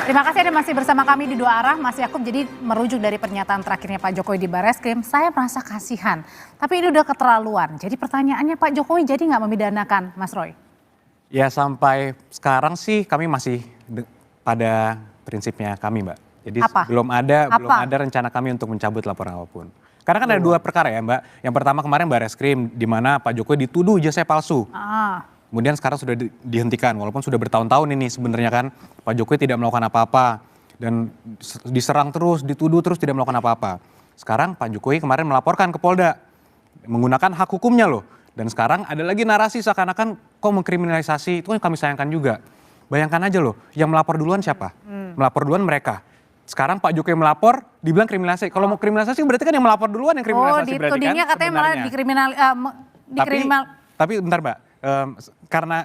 Terima kasih Anda masih bersama kami di Dua Arah. Mas Yakub, jadi merujuk dari pernyataan terakhirnya Pak Jokowi di Barreskrim, saya merasa kasihan. Tapi ini udah keterlaluan. Jadi pertanyaannya Pak Jokowi jadi nggak memidanakan Mas Roy? Ya sampai sekarang sih kami masih pada prinsipnya kami Mbak. Jadi belum ada rencana kami untuk mencabut laporan apapun. Karena kan ada dua perkara ya Mbak. Yang pertama kemarin Barreskrim di mana Pak Jokowi dituduh ijazah palsu. Kemudian sekarang sudah dihentikan walaupun sudah bertahun-tahun ini sebenarnya kan Pak Jokowi tidak melakukan apa-apa dan diserang terus, dituduh terus tidak melakukan apa-apa. Sekarang Pak Jokowi kemarin melaporkan ke Polda menggunakan hak hukumnya loh. Dan sekarang ada lagi narasi seakan-akan kok mengkriminalisasi, itu kan kami sayangkan juga. Bayangkan aja loh, yang melapor duluan siapa? Melapor duluan mereka. Sekarang Pak Jokowi melapor, dibilang kriminalisasi. Kalau mau kriminalisasi berarti kan yang melapor duluan yang kriminalisasi berarti kan. Oh, ditudingnya katanya malah dikriminal. Tapi bentar Mbak, karena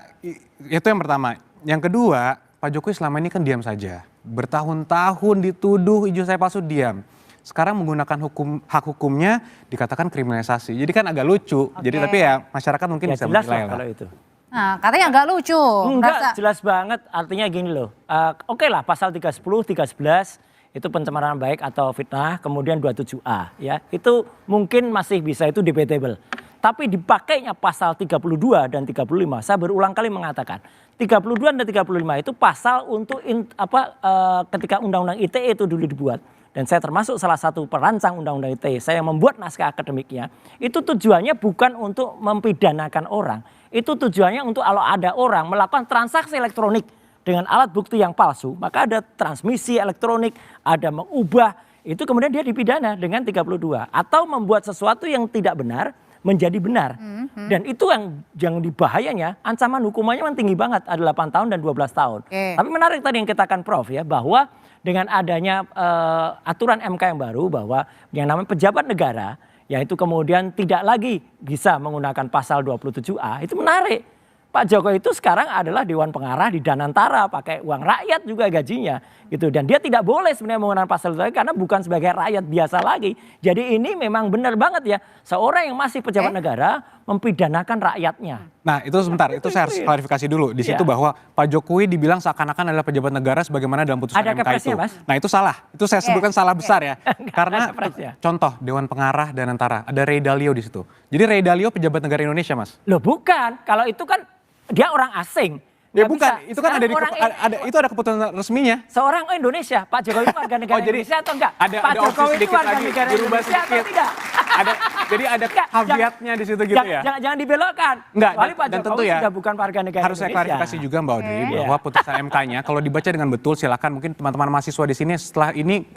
itu yang pertama. Yang kedua, Pak Jokowi selama ini kan diam saja. Bertahun-tahun dituduh ijazah palsu diam. Sekarang menggunakan hak hukumnya dikatakan kriminalisasi. Jadi kan agak lucu. Jadi tapi ya masyarakat mungkin bisa menilai lah. Kalau itu. Nah, katanya agak lucu. Enggak, jelas banget. Artinya gini loh. Oke lah pasal 310, 311 itu pencemaran baik atau fitnah, kemudian 27A ya. Itu mungkin masih bisa itu debatable. Tapi dipakainya pasal 32 dan 35, saya berulang kali mengatakan 32 dan 35 itu pasal untuk ketika Undang-Undang ITE itu dulu dibuat. Dan saya termasuk salah satu perancang Undang-Undang ITE, saya membuat naskah akademiknya. Itu tujuannya bukan untuk mempidanakan orang. Itu tujuannya untuk kalau ada orang melakukan transaksi elektronik dengan alat bukti yang palsu, maka ada transmisi elektronik, ada mengubah, itu kemudian dia dipidana dengan 32. Atau membuat sesuatu yang tidak benar, menjadi benar. Dan itu yang dibahayanya, ancaman hukumannya memang tinggi banget, ada 8 tahun dan 12 tahun. Tapi menarik tadi yang katakan Prof ya, bahwa dengan adanya aturan MK yang baru bahwa yang namanya pejabat negara, yaitu kemudian tidak lagi bisa menggunakan pasal 27A, itu menarik. Pak Jokowi itu sekarang adalah Dewan Pengarah di Danantara, pakai uang rakyat juga gajinya gitu. Dan dia tidak boleh sebenarnya menggunakan pasal itu karena bukan sebagai rakyat biasa lagi. Jadi ini memang benar banget ya, seorang yang masih pejabat negara mempidanakan rakyatnya. Nah itu sebentar, itu saya harus klarifikasi dulu. Di situ bahwa Pak Jokowi dibilang seakan-akan adalah pejabat negara sebagaimana dalam putusan MK itu. Mas? Nah itu salah, itu saya sebutkan salah besar ya. Karena contoh Dewan Pengarah Danantara, ada Ray Dalio di situ. Jadi Ray Dalio pejabat negara Indonesia Mas? Loh bukan, kalau itu kan dia orang asing. Ya bukan, itu kan itu ada keputusan resminya. Seorang Indonesia, Pak Jokowi itu warga negara Indonesia atau enggak? Pak Jokowi itu warga negara Indonesia atau tidak? Jadi ada caveatnya di situ gitu ya. Jangan dibelokkan. Enggak, Kecuali Pak dan Jokowi tentu ya, sudah bukan warga negara harus Indonesia. saya klarifikasi juga Mbak Audrey bahwa putusan MK-nya kalau dibaca dengan betul silakan mungkin teman-teman mahasiswa di sini setelah ini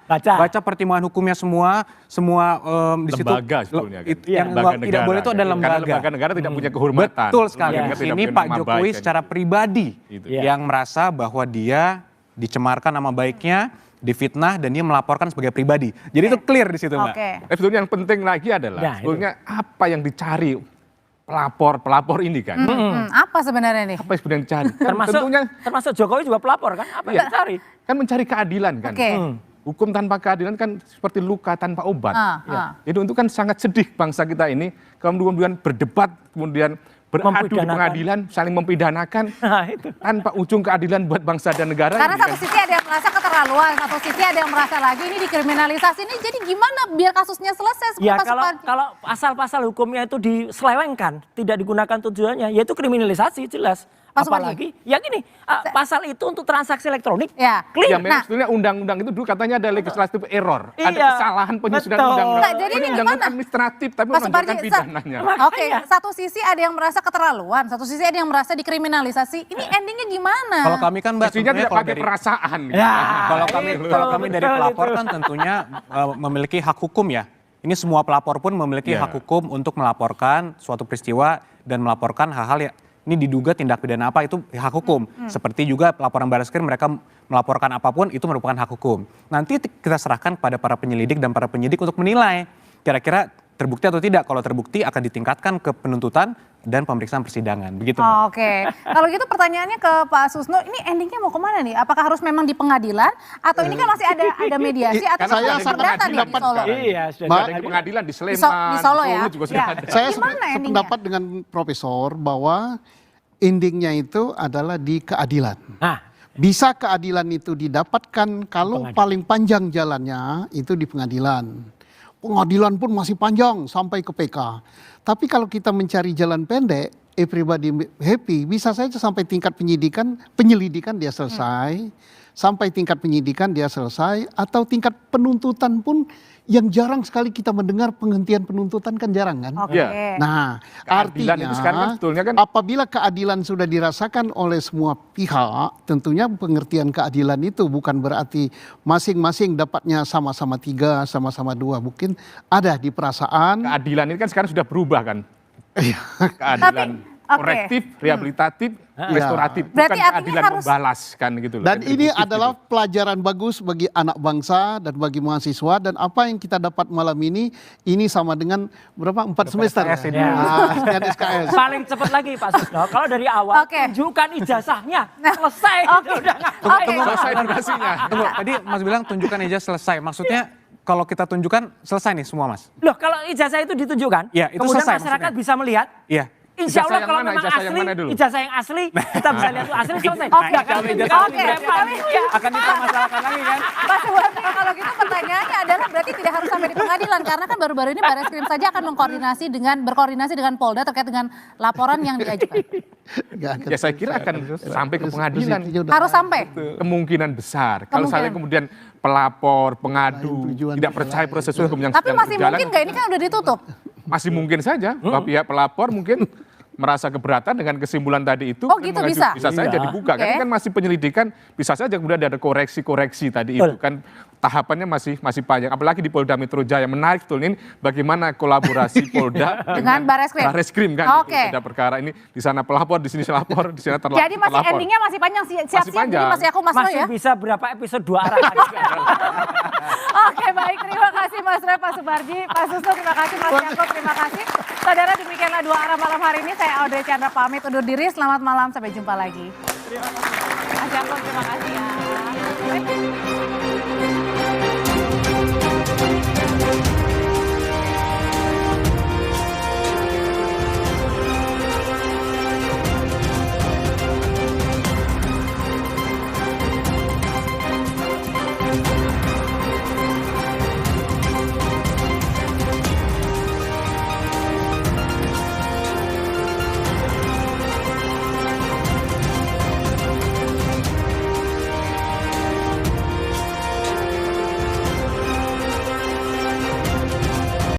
baca pertimbangan hukumnya semua di situ. Lembaga sebetulnya kan. Yang tidak boleh itu adalah lembaga. Karena lembaga negara tidak punya kehormatan. Betul sekali. Ini Pak Jokowi secara pribadi yang merasa bahwa dia dicemarkan nama baiknya, difitnah dan dia melaporkan sebagai pribadi. Jadi itu clear di situ Mbak. Sebetulnya yang penting lagi adalah sebetulnya apa yang dicari pelapor ini kan. Apa sebenarnya nih? Apa yang sebenarnya dicari? Termasuk Jokowi juga pelapor kan? Apa yang dicari? Kan mencari keadilan kan. Hukum tanpa keadilan kan seperti luka tanpa obat. Jadi itu kan sangat sedih bangsa kita ini kemudian berdebat, kemudian beradu di pengadilan, saling mempidanakan tanpa ujung keadilan buat bangsa dan negara. Karena satu sisi ada yang merasa keterlaluan, satu sisi ada yang merasa lagi ini dikriminalisasi. Ini jadi gimana biar kasusnya selesai? Ya kalau pasal-pasal hukumnya itu diselewengkan, tidak digunakan tujuannya, yaitu kriminalisasi jelas. Apalagi ya gini, pasal itu untuk transaksi elektronik. Clear. Ya memang sebetulnya undang-undang itu dulu katanya ada legislative error. Ada kesalahan penyusunan undang-undang. Jadi ini undang-undang gimana? administratif tapi menunjukkan pidananya. Oke, satu sisi ada yang merasa keterlaluan, satu sisi ada yang merasa dikriminalisasi. Ini endingnya gimana? Kalau kami kan Mbak, mestinya tidak pakai perasaan. Kalau kami dari pelapor kan tentunya memiliki hak hukum ya. Ini semua pelapor pun memiliki hak hukum untuk melaporkan suatu peristiwa dan melaporkan hal-hal yang ini diduga tindak pidana apa itu hak hukum. Seperti juga laporan Barreskrim mereka melaporkan apapun itu merupakan hak hukum. Nanti kita serahkan kepada para penyelidik dan para penyidik untuk menilai kira-kira terbukti atau tidak. Kalau terbukti akan ditingkatkan ke penuntutan dan pemeriksaan persidangan. Begitu. Oke. Kalau gitu pertanyaannya ke Pak Susno, ini endingnya mau kemana nih? Apakah harus memang di pengadilan atau ini kan masih ada mediasi atau saya perdata nih di Solo? Iya, sudah di pengadilan di Sleman, di Solo ya. Juga sudah ada. Saya sependapat dengan Profesor bahwa endingnya itu adalah di keadilan. Bisa keadilan itu didapatkan kalau paling panjang jalannya itu di pengadilan. Pengadilan pun masih panjang sampai ke PK. Tapi kalau kita mencari jalan pendek, everybody happy, bisa saja sampai tingkat penyelidikan dia selesai, sampai tingkat penyidikan dia selesai, atau tingkat penuntutan pun yang jarang sekali kita mendengar penghentian penuntutan kan jarang kan. Oke. Nah, Keadilan artinya itu sekarang kan sebetulnya kan apabila keadilan sudah dirasakan oleh semua pihak, tentunya pengertian keadilan itu bukan berarti masing-masing dapatnya sama-sama 3, sama-sama 2. Mungkin ada di perasaan. keadilan ini kan sekarang sudah berubah kan. Keadilan korektif, rehabilitatif, restoratif, Berarti bukan artinya keadilan harus membalas kan gitu loh. Dan ini Retributif adalah gitu. pelajaran bagus bagi anak bangsa dan bagi mahasiswa, dan apa yang kita dapat malam ini sama dengan berapa 4 semester SKS ini. dan SKS. Paling cepat lagi Pak Susno, kalau dari awal Oke. tunjukkan ijazahnya, selesai. Oke. Udah nggak- Oke. Selesai durasinya. Tunggu, tadi Mas bilang tunjukkan ijazah selesai. Maksudnya kalau kita tunjukkan selesai nih semua Mas? Loh kalau ijazah itu ditunjukkan, Iya, itu kemudian selesai masyarakat maksudnya. bisa melihat, Iya. insya Allah Ijazah yang kalau mana? memang Ijazah yang asli, mana dulu? ijazah yang asli, kita bisa lihat itu asli selesai. Oke. Nggak akan Ijazah Oke. ya. akan dipermasalahkan lagi kan? Pak Suwardi, kalau gitu pertanyaannya adalah berarti tidak harus sampai di pengadilan, karena kan baru-baru ini Barreskrim saja akan berkoordinasi dengan Polda terkait dengan laporan yang diajukan. Ya saya kira akan sampai ke pengadilan. Harus sampai. Kemungkinan besar. Kalau Kemungkinan. saya kemudian pelapor, pengadu, tujuan tidak yang percaya proses hukum yang Tapi sedang masih berjalan, mungkin nggak, ini kan udah ditutup. masih mungkin saja bahwa pihak pelapor mungkin merasa keberatan dengan kesimpulan tadi itu. Oh, kemudian gitu, mengajukan- bisa? saja Iya. dibuka. Oke. Kan kan masih penyelidikan, bisa saja kemudian ada koreksi-koreksi tadi itu kan tahapannya masih panjang. Apalagi di Polda Metro Jaya, menarik betul ini bagaimana kolaborasi Polda Dengan Barreskrim. Barreskrim kan. Oke. Ada perkara ini di sana pelapor, di sini pelapor, di sana terlapor. Jadi masih endingnya masih panjang, siap-siap. Jadi panjang. masih aku Mas Roy Masih ya. bisa berapa episode 2 arah lagi. Oke, baik, terima kasih Mas Roy, Pak Suparji, Pak Susu, terima kasih Mas Yakob, terima kasih. Saudara, demikianlah 2 arah malam hari ini. Saya Audrey Chandra pamit undur diri. Selamat malam, sampai jumpa lagi. Mas Yakob, terima kasih ya.